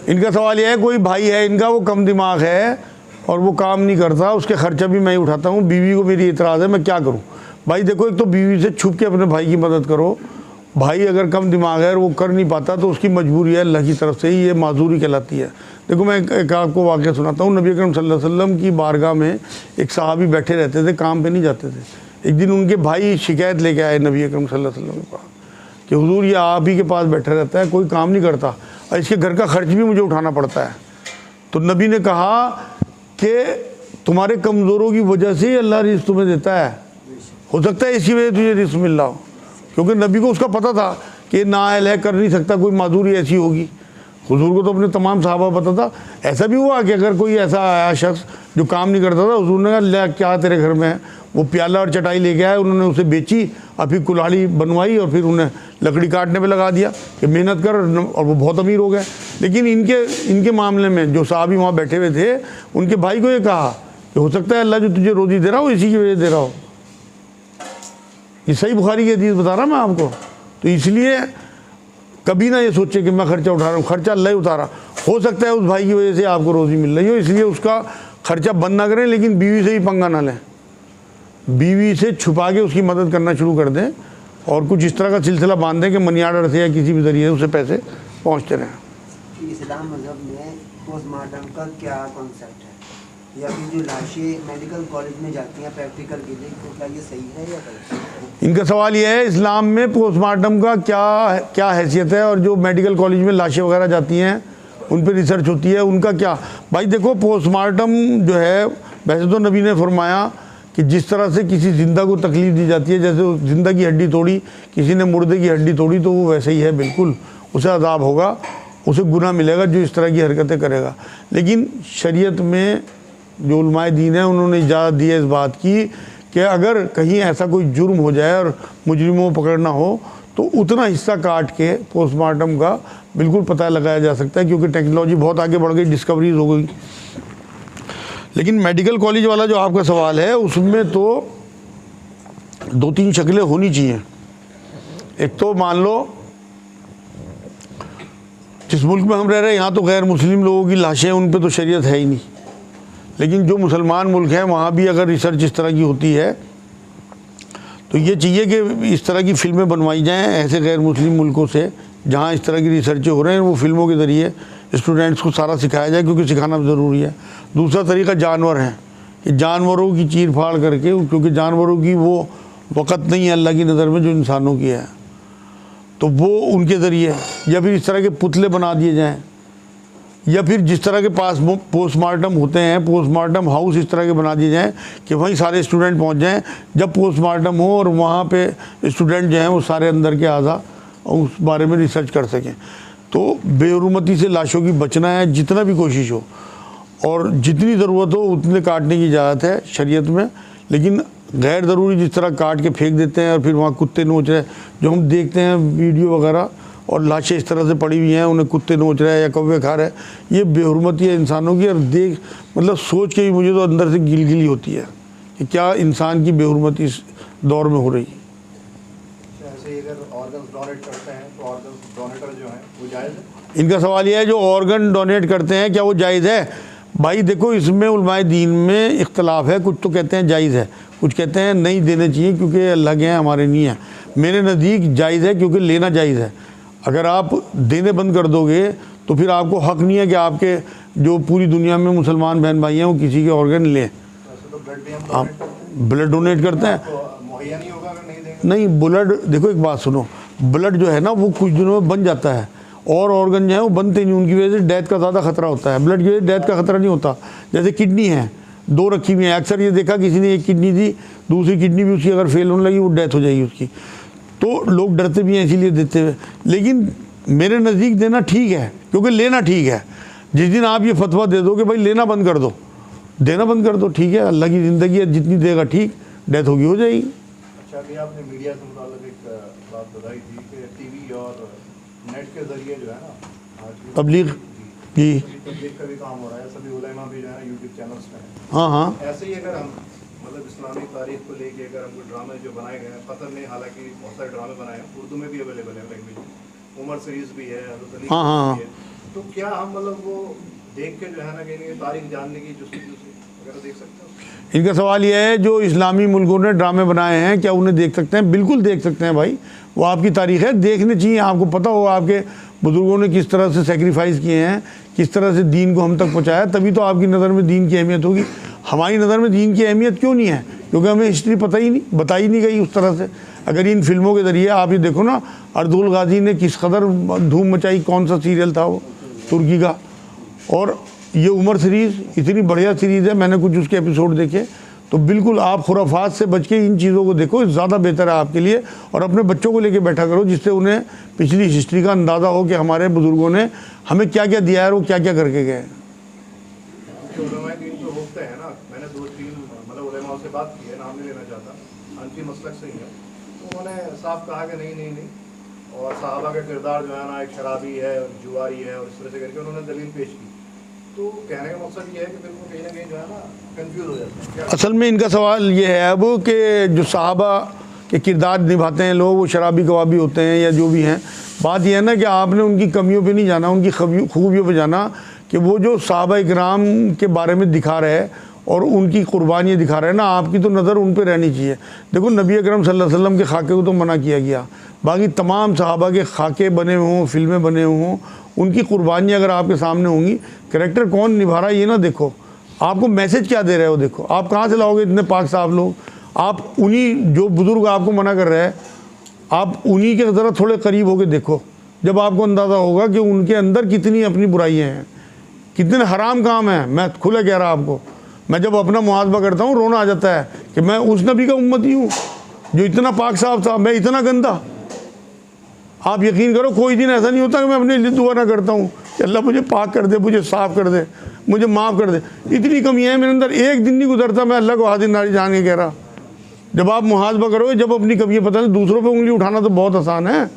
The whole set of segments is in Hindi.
इनका सवाल यह है, कोई भाई है इनका, वो कम दिमाग है और वो काम नहीं करता, उसके खर्चा भी मैं ही उठाता हूँ, बीवी को मेरी एतराज़ है, मैं क्या करूँ? भाई देखो, एक तो बीवी से छुप के अपने भाई की मदद करो। भाई अगर कम दिमाग है और वो कर नहीं पाता तो उसकी मजबूरी है, अल्लाह की तरफ से ही ये माजूरी कहलाती है। देखो मैं एक आपको वाक़या सुनाता हूँ। नबी अकरम सल्लल्लाहु अलैहि वसल्लम की बारगाह में एक सहाबी बैठे रहते थे, काम पे नहीं जाते थे। एक दिन उनके भाई शिकायत लेके आए नबी अकरम सल्लल्लाहु अलैहि वसल्लम के पास कि हुजूर, ये आप ही के पास बैठा रहता है, कोई काम नहीं करता और इसके घर का खर्च भी मुझे उठाना पड़ता है। तो नबी ने कहा कि तुम्हारे कमज़ोरों की वजह से ही अल्लाह रिज़्क़ तुम्हें देता है, हो सकता है इसी वजह तुझे रिज़्क़ मिल रहा हो। क्योंकि नबी को उसका पता था कि नाअहल है, कर नहीं सकता, कोई माजूरी ऐसी होगी। हुजूर को तो अपने तमाम सहाबा पता था। ऐसा भी हुआ कि अगर कोई ऐसा आया शख्स जो काम नहीं करता था, हुजूर ने कहा ले क्या तेरे घर में है, वो प्याला और चटाई लेके आए, उन्होंने उसे बेची और फिर कुल्हाड़ी बनवाई और फिर उन्हें लकड़ी काटने पे लगा दिया कि मेहनत कर, और वो बहुत अमीर हो गए। लेकिन इनके मामले में जो साहबी वहाँ बैठे हुए थे, उनके भाई को ये कहा कि हो सकता है अल्लाह जो तुझे रोज़ी दे रहा हो इसी की वजह दे रहा हो। ये सही बुखारी की हदीस बता रहा मैं आपको। तो इसलिए कभी ना ये सोचे कि मैं खर्चा उठा रहा हूँ, खर्चा अल्लाह ही उतारा। हो सकता है उस भाई की वजह से आपको रोज़ी मिल रही हो, इसलिए उसका खर्चा बंद ना करें, लेकिन बीवी से ही पंगा ना लें। बीवी से छुपा के उसकी मदद करना शुरू कर दें और कुछ इस तरह का सिलसिला बांध दें कि मनी आर्डर से या किसी भी ज़रिए उसे पैसे पहुँचते रहें। इस्लाम मज़हब में पोस्टमार्टम का क्या कॉन्सेप्ट है, या फिर जो लाशें मेडिकल कॉलेज में जाती हैं प्रैक्टिकल के लिए, तो क्या ये सही है या गलत? इनका सवाल यह है, इस्लाम में पोस्टमार्टम का क्या हैसियत है, और जो मेडिकल कॉलेज में लाशें वगैरह जाती हैं उन पर रिसर्च होती है, उनका क्या? भाई देखो, पोस्टमार्टम जो है, वैसे तो नबी ने फरमाया कि जिस तरह से किसी ज़िंदा को तकलीफ़ दी जाती है, जैसे ज़िंदा की हड्डी तोड़ी, किसी ने मुर्दे की हड्डी तोड़ी, तो वो वैसे ही है, बिल्कुल उसे अज़ाब होगा, उसे गुनाह मिलेगा जो इस तरह की हरकतें करेगा। लेकिन शरीयत में जो उलमाए दीन है, उन्होंने इजाज़त दी है इस बात की कि अगर कहीं ऐसा कोई जुर्म हो जाए और मुजरिमों को पकड़ना हो तो उतना हिस्सा काट के पोस्टमार्टम का बिल्कुल पता लगाया जा सकता है, क्योंकि टेक्नोलॉजी बहुत आगे बढ़ गई, डिस्कवरीज हो गई। लेकिन मेडिकल कॉलेज वाला जो आपका सवाल है, उसमें तो 2-3 शक्लें होनी चाहिए। एक तो मान लो जिस मुल्क में हम रह रहे हैं, यहाँ तो गैर मुस्लिम लोगों की लाशें, उन पर तो शरीयत है ही नहीं। लेकिन जो मुसलमान मुल्क हैं, वहाँ भी अगर रिसर्च इस तरह की होती है तो ये चाहिए कि इस तरह की फ़िल्में बनवाई जाएँ ऐसे गैर मुस्लिम मुल्कों से जहाँ इस तरह की रिसर्चें हो रहे हैं, वो फिल्मों के ज़रिए स्टूडेंट्स को सारा सिखाया जाए, क्योंकि सिखाना ज़रूरी है। दूसरा तरीका जानवर हैं, कि जानवरों की चीर फाड़ करके, क्योंकि जानवरों की वो वक़्त नहीं है अल्लाह की नज़र में जो इंसानों की है, तो वो उनके ज़रिए, या फिर इस तरह के पुतले बना दिए जाएँ, या फिर जिस तरह के पास पोस्टमार्टम होते हैं, पोस्टमार्टम हाउस इस तरह के बना दिए जाएँ कि वहीं सारे स्टूडेंट पहुँच जाएँ जब पोस्टमार्टम हो, और वहाँ पे स्टूडेंट जो हैं वो सारे अंदर के आज़ा उस बारे में रिसर्च कर सकें। तो बेहुरमती से लाशों की बचना है जितना भी कोशिश हो, और जितनी ज़रूरत हो उतने काटने की इजाज़त है शरीयत में। लेकिन गैर ज़रूरी जिस तरह काट के फेंक देते हैं और फिर वहाँ कुत्ते नोच रहे, जो हम देखते हैं वीडियो वगैरह, और लाशें इस तरह से पड़ी हुई हैं, उन्हें कुत्ते नोच रहे हैं या कौवे खा रहे हैं, ये बेहुरमती है इंसानों की। और देख मतलब सोच के ही मुझे तो अंदर से गिलगिली होती है कि क्या इंसान की बेहुरमती इस दौर में हो रही है। इनका सवाल यह है, जो ऑर्गन डोनेट करते हैं क्या वो जायज़ है? भाई देखो, इसमें उलमाए दीन में इख्तलाफ है। कुछ तो कहते हैं जायज़ है, कुछ कहते हैं नहीं देने चाहिए क्योंकि अल्लाह के हैं, हमारे नहीं है। मेरे नज़दीक जायज़ है, क्योंकि लेना जायज़ है। अगर आप देने बंद कर दोगे तो फिर आपको हक़ नहीं है कि आपके जो पूरी दुनिया में मुसलमान बहन भाई हैं वो किसी के ऑर्गन लें। आप ब्लड डोनेट करते हैं, नहीं ब्लड, देखो एक बात सुनो, ब्लड जो है ना वो कुछ दिनों में बन जाता है, और ऑर्गन जो है वो बनते नहीं, उनकी वजह से डेथ का ज़्यादा खतरा होता है। ब्लड की वजह से डेथ का खतरा नहीं होता। जैसे किडनी है, 2 रखी हुई है, अक्सर ये देखा किसी ने एक किडनी दी, दूसरी किडनी भी उसकी अगर फेल होने लगी वो डेथ हो जाएगी उसकी, तो लोग डरते भी हैं इसीलिए देते हुए। लेकिन मेरे नज़दीक देना ठीक है, क्योंकि लेना ठीक है। जिस दिन आप ये फतवा दे दो कि भाई लेना बंद कर दो, देना बंद कर दो, ठीक है, अल्लाह की ज़िंदगी है, जितनी देगा ठीक, डेथ होगी हो जाएगी। अच्छा, अभी आपने मीडिया से मुताल्लिक़ एक बात बताई थी कि टीवी और नेट के ज़रिए जो है ना तबलीग जी तबलीग का भी काम हो रहा है, सभी उलेमा भी जो है ना यूट्यूब चैनल्स पे हैं। हाँ हाँ, ऐसे ही अगर हम मतलब इस्लामी तारीख को लेके अगर हम कोई ड्रामे जो बनाए गए हैं, कतर ने हालांकि बहुत सारे ड्रामे बनाए हैं, उर्दू में भी अवेलेबल है लैंग्वेज में, उमर सीरीज़ भी है, हाँ हाँ, तो क्या हम मतलब वो देख के जो है ना कहीं तारीख जानने की जुस्ती वगैरह देख सकते हैं? इनका सवाल यह है, जो इस्लामी मुल्कों ने ड्रामे बनाए हैं क्या उन्हें देख सकते हैं? बिल्कुल देख सकते हैं भाई, वो आपकी तारीख है, देखने चाहिए। आपको पता हो आपके बुजुर्गों ने किस तरह से सेक्रीफाइस किए हैं, किस तरह से दीन को हम तक पहुँचाया, तभी तो आपकी नज़र में दीन की अहमियत होगी। हमारी नज़र में दीन की अहमियत क्यों नहीं है? क्योंकि हमें हिस्ट्री पता ही नहीं, बताई नहीं गई उस तरह से। अगर इन फिल्मों के ज़रिए आप ये देखो ना, अर्दुल गाजी ने किस कदर धूम मचाई, कौन सा सीरियल था वो तुर्की का, और ये उमर सीरीज़ इतनी बढ़िया सीरीज़ है, मैंने कुछ उसके एपिसोड देखे। तो बिल्कुल आप खुराफात से बच के इन चीज़ों को देखो, ज़्यादा बेहतर है आपके लिए। और अपने बच्चों को लेके बैठा करो, जिससे उन्हें पिछली हिस्ट्री का अंदाज़ा हो कि हमारे बुज़ुर्गों ने हमें क्या क्या दिया है और वो क्या क्या करके गए। जो होते हैं ना, मैंने 2-3 मतलब उलेमा से बात की है, नाम नहीं लेना चाहता, अनफी मसलक से ही है, तो उन्होंने साफ कहा कि नहीं, और सहाबा का किरदार जो है ना एक शराबी है, जुआरी है, और इस तरह से करके उन्होंने दलील पेश की। तो कहने का मकसद ये है कि फिर वो कहीं ना कहीं जो है ना कंफ्यूज हो जाते हैं। असल में इनका सवाल ये है अब कि जो सहाबा के किरदार निभाते हैं लोग, वो शराबी कवाबी होते हैं या जो भी हैं। बात यह है ना कि आपने उनकी कमियों पे नहीं जाना, उनकी खूबियों पे जाना, कि वो जो सहाबा इकराम के बारे में दिखा रहे हैं और उनकी कुर्बानियाँ दिखा रहे हैं ना, आपकी तो नज़र उन पे रहनी चाहिए। देखो नबी अकरम सल्लल्लाहु अलैहि वसल्लम के खाके को तो मना किया गया, बाकी तमाम सहाबा के खाके बने हों, फिल्में बने हों, उनकी कुर्बानियाँ अगर आपके सामने होंगी, कैरेक्टर कौन निभा रहा है ये ना देखो, आपको मैसेज क्या दे रहे हो देखो। आप कहाँ से लाओगे इतने पाक साहब लोग? आप उन्हीं जो बुज़ुर्ग आपको मना कर रहे हैं, आप उन्हीं के ज़रा थोड़े करीब होकर देखो, जब आपको अंदाज़ा होगा कि उनके अंदर कितनी अपनी बुराइयाँ हैं, कितने हराम काम हैं। मैं खुले कह रहा आपको, मैं जब अपना मुहासबा करता हूँ रोना आ जाता है कि मैं उस नबी का उम्मती हूँ जो इतना पाक साफ था, मैं इतना गंदा। आप यकीन करो कोई दिन ऐसा नहीं होता कि मैं अपने लिए दुआ ना करता हूँ कि अल्लाह मुझे पाक कर दे, मुझे साफ़ कर दे, मुझे माफ़ कर दे। इतनी कमियाँ हैं मेरे अंदर, एक दिन नहीं गुजरता मैं अल्लाह को हाजिर नारी जान के कह रहा। जब आप मुहासबा करोगे, जब अपनी कमियाँ पता नहीं, दूसरों पे उंगली उठाना तो बहुत आसान है। ये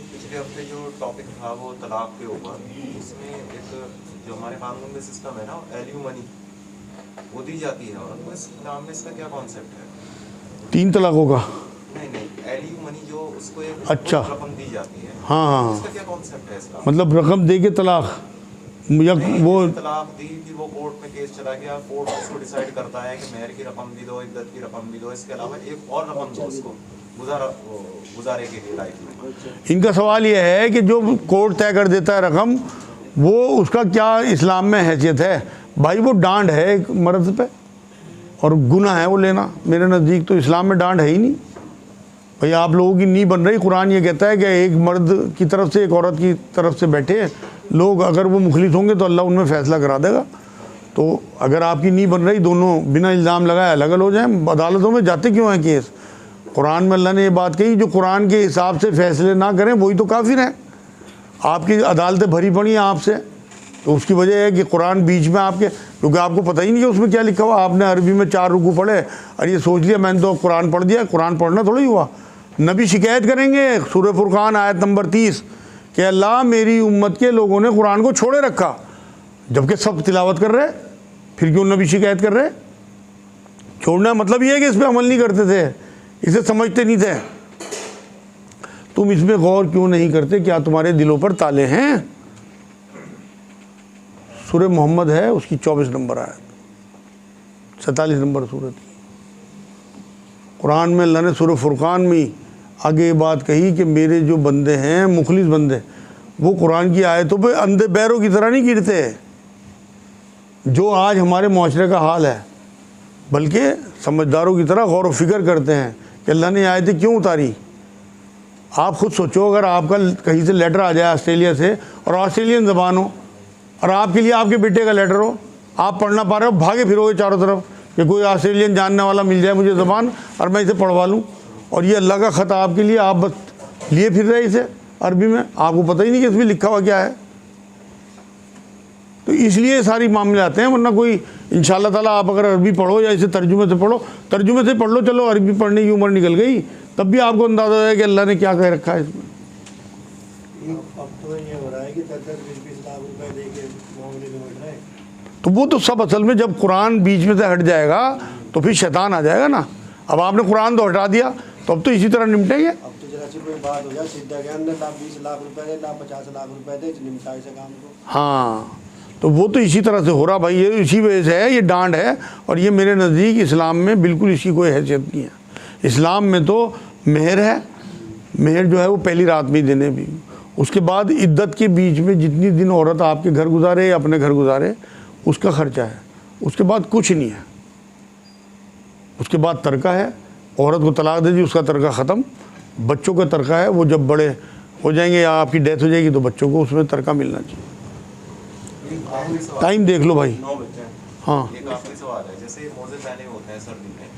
पिछले हफ्ते जो टॉपिक था वो तलाक के ऊपर, उसमें एक जो हमारे कानून में सिस्टम है ना, एल्यूमनी वो दी जाती है, और इस्लाम में इसका क्या कॉन्सेप्ट है? 3 तलाकों का? नहीं, एल्यूमनी जो उसको एक अच्छा रकम दी जाती है, हाँ, इसका क्या कॉन्सेप्ट है इसका? मतलब रकम दे के तलाक, या वो तलाक दी थी, वो कोर्ट में केस चला गया, कोर्ट उसको डिसाइड करता है कि मेहर की रकम भी दो, इद्दत की रकम भी दो, इसके अलावा एक और रकम दो उसको गुजारे के लिए लाइफ में। इनका सवाल यह है कि जो कोर्ट तय कर देता है रकम, वो उसका क्या इस्लाम में हैसियत है? भाई वो डांड है एक मर्द पे, और गुनाह है वो लेना। मेरे नज़दीक तो इस्लाम में डांड है ही नहीं भाई। आप लोगों की नींव बन रही, कुरान ये कहता है कि एक मर्द की तरफ से एक औरत की तरफ से बैठे लोग, अगर वो मुखलिस होंगे तो अल्लाह उनमें फ़ैसला करा देगा। तो अगर आपकी नींव बन रही, दोनों बिना इल्ज़ाम लगाए अलग अलग हो जाएं। अदालतों में जाते क्यों हैं केस? कुरान में अल्लाह ने ये बात कही, जो कुरान के हिसाब से फ़ैसले ना करें वही तो काफिर हैं। आपकी अदालतें भरी पड़ी हैं आपसे, तो उसकी वजह है कि कुरान बीच में आपके, क्योंकि आपको पता ही नहीं कि उसमें क्या लिखा हुआ। आपने अरबी में 4 रुकू पढ़े और ये सोच लिया मैंने तो कुरान पढ़ दिया। कुरान पढ़ना थोड़ा ही हुआ। नबी शिकायत करेंगे, सूरह फुरकान आयत नंबर 30, कि अल्लाह मेरी उम्मत के लोगों ने कुरान को छोड़े रखा, जबकि सब तिलावत कर रहे, फिर क्यों नबी शिकायत कर रहे? छोड़ना मतलब ये है कि इस पर अमल नहीं करते थे, इसे समझते नहीं थे। तुम इसमें गौर क्यों नहीं करते? क्या तुम्हारे दिलों पर ताले हैं? सूरह मोहम्मद है, उसकी 24 नंबर आयत, 47 नंबर सूरत। कुरान में अल्लाह ने सूरह फुरकान में आगे ये बात कही कि मेरे जो बंदे हैं, मुखलिस बंदे, वो कुरान की आयतों पे अंधे बैरों की तरह नहीं गिरते, जो आज हमारे माशरे का हाल है, बल्कि समझदारों की तरह गौर व फिक्र करते हैं कि अल्लाह ने आयतें क्यों उतारी। आप खुद सोचो, अगर आपका कहीं से लेटर आ जाए ऑस्ट्रेलिया से, और ऑस्ट्रेलियन ज़बान हो, और आपके लिए आपके बेटे का लेटर हो, आप पढ़ना पा रहे हो, भागे फिरोगे चारों तरफ कि कोई ऑस्ट्रेलियन जानने वाला मिल जाए मुझे ज़बान और मैं इसे पढ़वा लूँ, और ये अल्लाह का ख़त आपके लिए, आप बस लिए फिर रहे इसे अरबी में, आपको पता ही नहीं कि इसमें लिखा हुआ क्या है। तो इसलिए सारी मामले आते हैं, वरना कोई इंशाअल्लाह ताला आप अगर अरबी पढ़ो या इसे तर्जुमे से पढ़ो, तर्जुमे से पढ़ लो, चलो अरबी पढ़ने की उम्र निकल गई, तब भी आपको अंदाज़ा है कि अल्लाह ने क्या कह रखा है इसमें। अब तो ये हो रहा है कि 10-20 लाख रुपए दे के मामले निपट रहे हैं। तो वो तो सब असल में जब कुरान बीच में से हट जाएगा तो फिर शैतान आ जाएगा ना। अब आपने कुरान तो हटा दिया, तो अब तो इसी तरह निपटेंगे। अब तो जरा ऐसी कोई बात हो जाए सीधा के अंदर 20 लाख रुपए दे 50 लाख रुपए दे निपटाए से काम को। हाँ, तो वो तो इसी तरह से हो रहा भाई, ये इसी वजह से है, ये डांड है। और ये मेरे नज़दीक इस्लाम में बिल्कुल इसकी कोई हैसियत नहीं है। इस्लाम में तो मेहर है, मेहर जो है वो पहली रात में ही देने भी, उसके बाद इद्दत के बीच में जितनी दिन औरत आपके घर गुजारे या अपने घर गुजारे उसका खर्चा है, उसके बाद कुछ नहीं है। उसके बाद तरका है, औरत को तलाक दे दी उसका तरका ख़त्म। बच्चों का तरका है, वो जब बड़े हो जाएंगे या आपकी डेथ हो जाएगी तो बच्चों को उसमें तरका मिलना चाहिए। एक आखिरी सवाल। टाइम देख लो भाई। 9 बजे हैं। हाँ, एक आखिरी सवाल है, जैसे मोजे पहने होते हैं सर्दी में,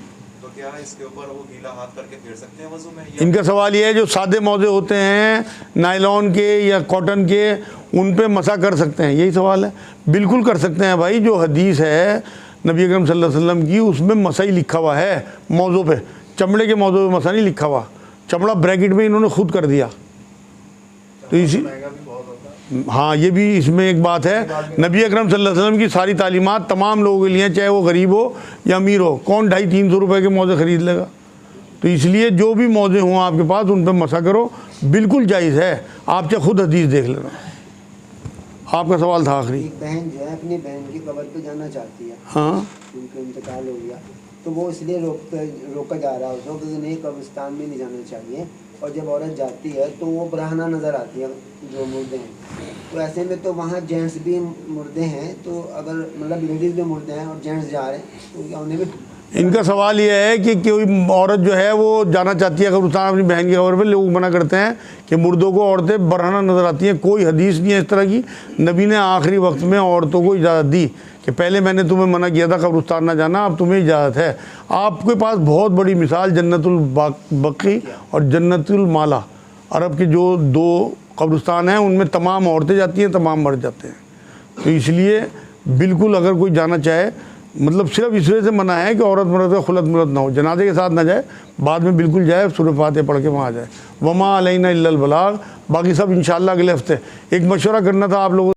तो क्या इसके ऊपर वो गीला हाथ करके फेर सकते हैं वजू में? इनका सवाल ये है जो सादे मौजे होते हैं नायलॉन के या कॉटन के, उन पे मसा कर सकते हैं, यही सवाल है। बिल्कुल कर सकते हैं भाई, जो हदीस है नबी अकरम सल्लल्लाहु अलैहि वसल्लम की उसमें मसा ही लिखा हुआ है मौजों पे। चमड़े के मौजों पे मसा नहीं लिखा हुआ, चमड़ा ब्रैकेट में इन्होंने खुद कर दिया। तो इसी महंगा भी बहुत होता है। हाँ, ये भी इसमें एक बात है, नबी अकरम सल्लल्लाहु अलैहि वसल्लम की सारी तालीमात तमाम लोगों के लिए, चाहे वो गरीब हो या अमीर हो। कौन 250-300 रुपए के मौजे ख़रीद लेगा? तो इसलिए जो भी मौजे हों आपके पास उन पर मसा करो, बिल्कुल जायज़ है। आप चाहे खुद हदीस देख लेना। आपका सवाल था आखिरी। एक बहन जो है अपनी बहन की कब्र पे जाना चाहती है, हाँ, उनका इंतकाल हो गया, तो वो इसलिए रोका जा रहा है उसको कि नहीं कब्रिस्तान में नहीं जाना चाहिए। और जब औरत जाती है तो वो बराहना नज़र आती है जो मुर्दे हैं। तो ऐसे में तो वहाँ जेंट्स भी मुर्दे हैं, तो अगर मतलब लेडीज़ भी मुर्दे हैं और जेंट्स जा रहे हैं तो क्या उन्हें भी? इनका सवाल ये है कि कोई औरत जो है वो जाना चाहती है कब्रिस्तान अपनी बहन की कब्र पे, लोग मना करते हैं कि मुर्दों को औरतें बरहना नज़र आती हैं। कोई हदीस नहीं है इस तरह की। नबी ने आखिरी वक्त में औरतों को इजाज़त दी कि पहले मैंने तुम्हें मना किया था कब्रिस्तान ना जाना, अब तुम्हें इजाज़त है। आपके पास बहुत बड़ी मिसाल जन्नतुल बकी और जन्नतुल माला, अरब के जो 2 कब्रिस्तान हैं उनमें तमाम औरतें जाती हैं, तमाम मर्द जाते हैं। तो इसलिए बिल्कुल अगर कोई जाना चाहे, मतलब सिर्फ इस वजह से मना है कि औरत मर्द का खुलत मुलत ना हो, जनाजे के साथ ना जाए, बाद में बिल्कुल जाए, सूरह फातिहा पढ़ के वहाँ आ जाए। वमा अलैना इल्लल बलाग। बाकी सब इंशाअल्लाह अगले हफ्ते। एक मशवरा करना था आप लोगों